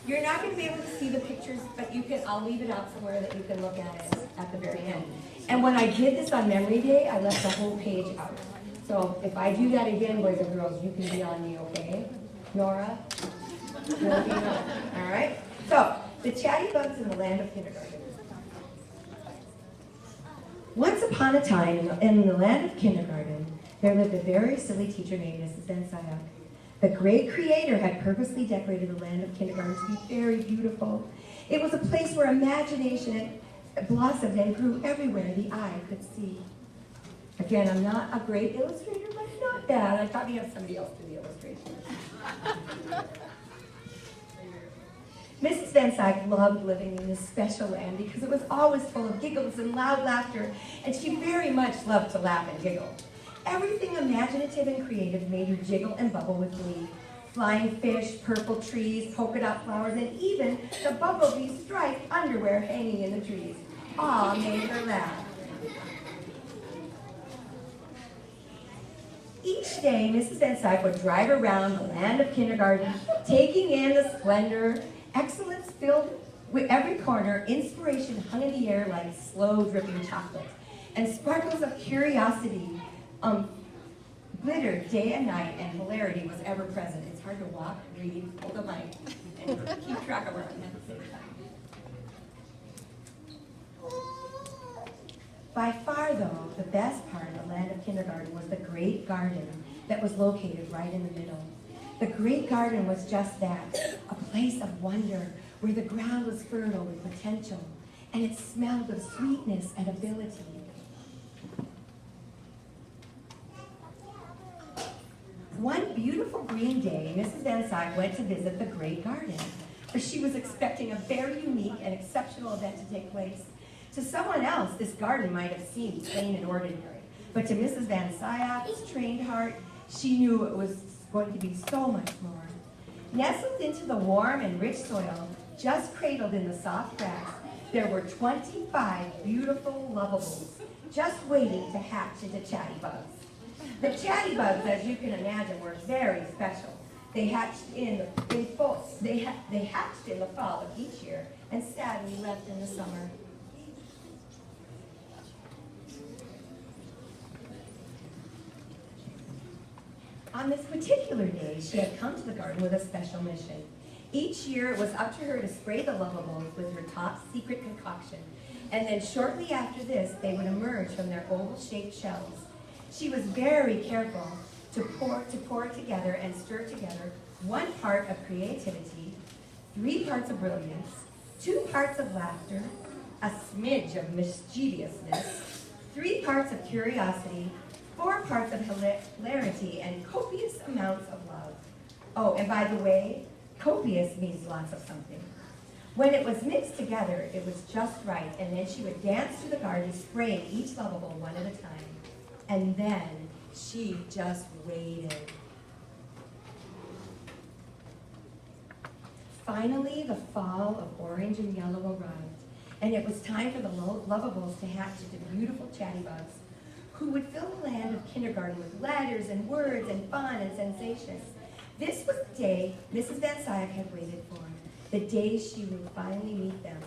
You're not going to be able to see the pictures, but I'll leave it out somewhere that you can look at it at the very end. And when I did this on Memory Day, I left the whole page out. So if I do that again, boys and girls, you can be on me, okay? Nora? You'll be on. All right? So, the chatty bugs in the land of kindergarten. Once upon a time, in the land of kindergarten, there lived a very silly teacher named Mrs. Van Syak. The great creator had purposely decorated the land of kindergarten to be very beautiful. It was a place where imagination blossomed and grew everywhere the eye could see. Again, I'm not a great illustrator, but not bad. I thought we have somebody else do the illustration. Mrs. Van Syak loved living in this special land because it was always full of giggles and loud laughter, and she very much loved to laugh and giggle. Everything imaginative and creative made her jiggle and bubble with glee. Flying fish, purple trees, polka dot flowers, and even the bumblebee striped underwear hanging in the trees all made her laugh. Each day, Mrs. Van Syak would drive around the land of kindergarten, taking in the splendor. Excellence filled with every corner, inspiration hung in the air like slow dripping chocolate, and sparkles of curiosity glittered day and night, and hilarity was ever present. It's hard to walk, read, hold a mic, and keep track of everything at the same time. By far, though, the best part of the land of kindergarten was the great garden that was located right in the middle. The great garden was just that, a place of wonder where the ground was fertile with potential, and it smelled of sweetness and ability. One beautiful green day, Mrs. Van Syak went to visit the great garden, where she was expecting a very unique and exceptional event to take place. To someone else, this garden might have seemed plain and ordinary, but to Mrs. Van Syak's trained heart, she knew it was going to be so much more. Nestled into the warm and rich soil, just cradled in the soft grass, there were 25 beautiful lovables just waiting to hatch into chatty bugs. The chatty bugs, as you can imagine, were very special. They hatched in the fall of each year and sadly left in the summer. On this particular day, she had come to the garden with a special mission. Each year, it was up to her to spray the lovables with her top secret concoction, and then shortly after this, they would emerge from their oval-shaped shells. She was very careful to pour together and stir together 1 part of creativity, 3 parts of brilliance, 2 parts of laughter, a smidge of mischievousness, 3 parts of curiosity, 4 parts of hilarity, and copious amounts of love. Oh, and by the way, copious means lots of something. When it was mixed together, it was just right, and then she would dance through the garden, spraying each lovable one at a time. And then she just waited. Finally, the fall of orange and yellow arrived, and it was time for the lovables to hatch into beautiful chatty bugs, who would fill the land of kindergarten with letters and words and fun and sensations. This was the day Mrs. Van Syak had waited for, the day she would finally meet them.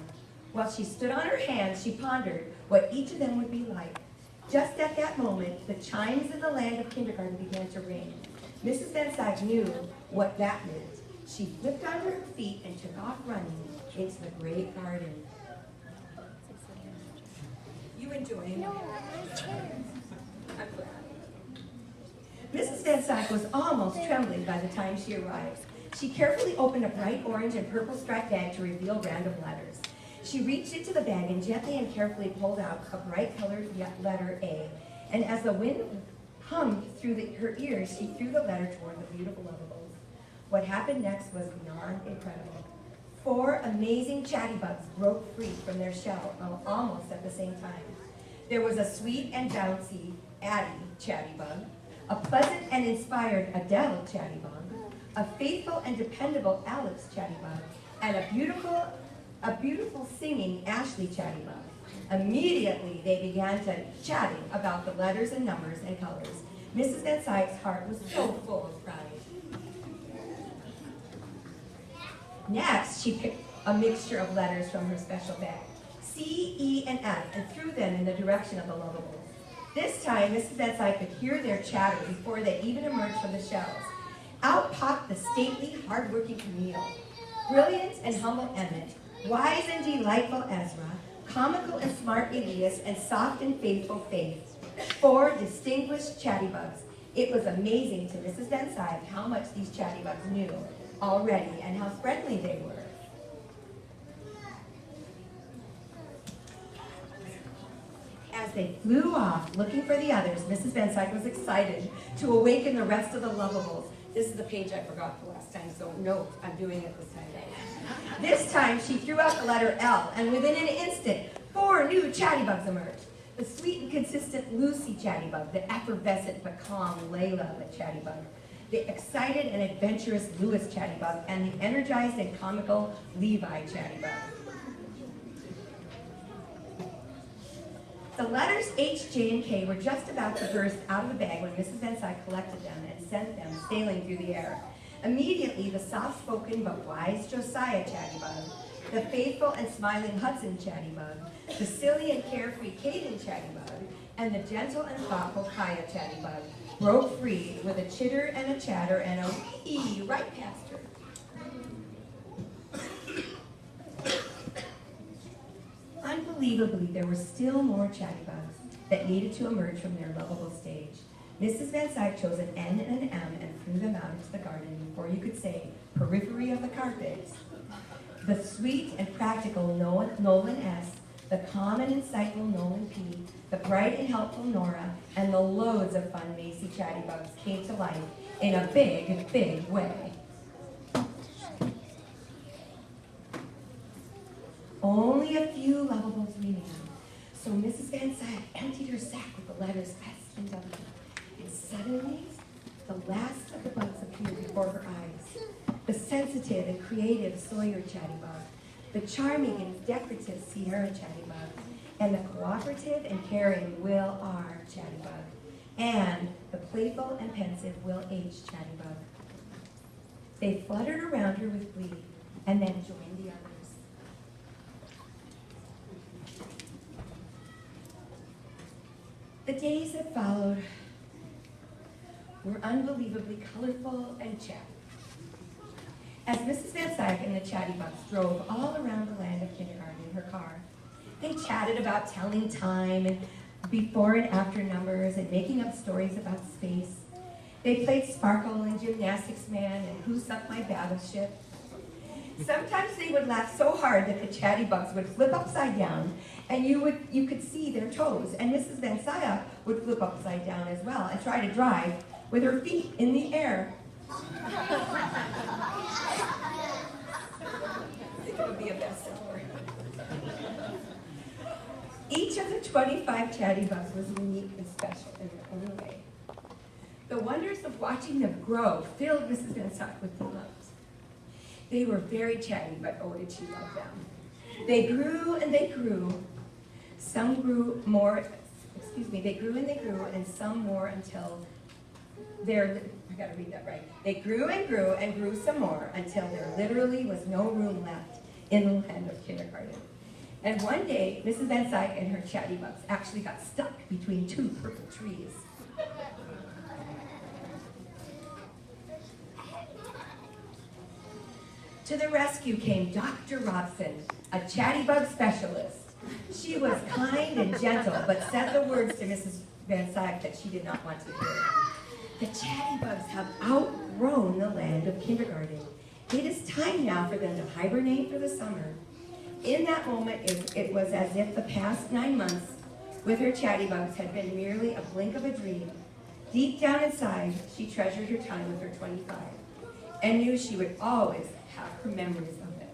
While she stood on her hands, she pondered what each of them would be like. Just at that moment, the chimes in the land of kindergarten began to ring. Mrs. Van Syak knew what that meant. She flipped onto her feet and took off running into the great garden. You enjoy it? No, I'm glad. Mrs. Van Syak was almost trembling by the time she arrived. She carefully opened a bright orange and purple striped bag to reveal random letters. She reached into the bag and gently and carefully pulled out a bright colored letter A. And as the wind hummed through her ears, she threw the letter toward the beautiful lovables. What happened next was beyond incredible. 4 amazing chatty bugs broke free from their shell almost at the same time. There was a sweet and bouncy Addie chatty bug, a pleasant and inspired Adele chatty bug, a faithful and dependable Alex chatty bug, and a beautiful singing Ashley chatty bug. Immediately, they began chatting about the letters and numbers and colors. Mrs. Van Syk's heart was so full of pride. Next, she picked a mixture of letters from her special bag, C, E, and F, and threw them in the direction of the Lovables. This time, Mrs. Van Slyke could hear their chatter before they even emerged from the shells. Out popped the stately, hard-working Camille, brilliant and humble Emmett, wise and delightful Ezra, comical and smart Elias, and soft and faithful Faith. 4 distinguished chattybugs. It was amazing to Mrs. Van Slyke how much these chattybugs knew already and how friendly they were. As they flew off looking for the others, Mrs. Van Slyke was excited to awaken the rest of the Lovables. This is the page I forgot the last time, so no, I'm doing it this time. This time she threw out the letter L, and within an instant, 4 new chattybugs emerged. The sweet and consistent Lucy chattybug, the effervescent but calm Layla the chattybug, the excited and adventurous Louis chattybug, and the energized and comical Levi chattybug. The letters H, J, and K were just about to burst out of the bag when Mrs. Van Slyke collected them and sent them sailing through the air. Immediately, the soft-spoken but wise Josiah chattybug, the faithful and smiling Hudson chattybug, the silly and carefree Caden chattybug, and the gentle and thoughtful Kaya chattybug broke free with a chitter and a chatter and a wee right past her. Unbelievably, there were still more chattybugs that needed to emerge from their lovable stage. Mrs. Van Slyke chose an N and an M and threw them out into the garden before you could say periphery of the carpet. The sweet and practical Nolan S., the calm and insightful Nolan P., the bright and helpful Nora, and the loads of fun Macy chattybugs came to life in a big, big way. Only a few Lovables remained, so Mrs. Van Slyke emptied her sack with the letters S and W. And suddenly, the last of the bugs appeared before her eyes. The sensitive and creative Sawyer chattybug, the charming and decorative Sierra chattybug, and the cooperative and caring Will R. chattybug, and the playful and pensive Will H. chattybug. They fluttered around her with glee, and then joined the others. The days that followed were unbelievably colorful and chatty. As Mrs. Van Slyke and the chattybugs drove all around the land of kindergarten in her car, they chatted about telling time and before and after numbers and making up stories about space. They played Sparkle and Gymnastics Man and Who Sunk My Battleship. Sometimes they would laugh so hard that the chattybugs would flip upside down and you could see their toes, and Mrs. Van Slyke would flip upside down as well and try to drive with her feet in the air. I think it would be a bestseller. Each of the 25 chattybugs was unique and special in their own way. The wonders of watching them grow filled Mrs. Van Slyke with delight. They were very chatty, but oh, did she love them. They grew and they grew. Some grew more, they grew and they grew, and some more until I gotta read that right. They grew and grew some more until there literally was no room left in the land of kindergarten. And one day, Mrs. Van Slyke and her chattybugs actually got stuck between 2 purple trees. To the rescue came Dr. Robson, a chattybug specialist. She was kind and gentle, but said the words to Mrs. Van Slyke that she did not want to hear. The chattybugs have outgrown the land of kindergarten. It is time now for them to hibernate for the summer. In that moment, it was as if the past 9 months with her chattybugs had been merely a blink of a dream. Deep down inside, she treasured her time with her 25 and knew she would always have her memories of it.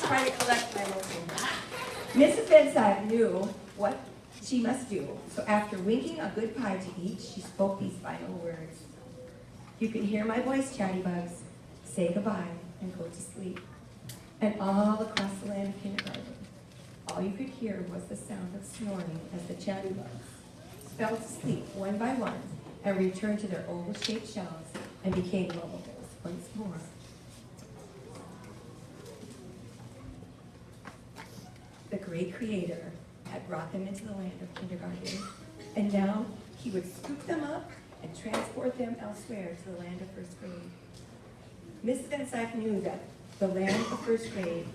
Trying to collect my emotions. Mrs. Van Slyke knew what she must do, so after winking a good pie to each, she spoke these final words. You can hear my voice, chattybugs. Say goodbye and go to sleep. And all across the land of kindergarten, all you could hear was the sound of snoring as the chattybugs fell to sleep one by one and returned to their oval-shaped shells and became lovabos once more. The great Creator had brought them into the land of kindergarten, and now he would scoop them up and transport them elsewhere to the land of first grade. Mrs. Van Slyke knew that the land of first grade,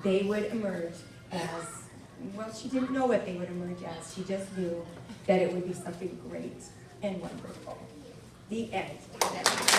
they would emerge as, well, she didn't know what they would emerge as. She just knew that it would be something great and wonderful. The end.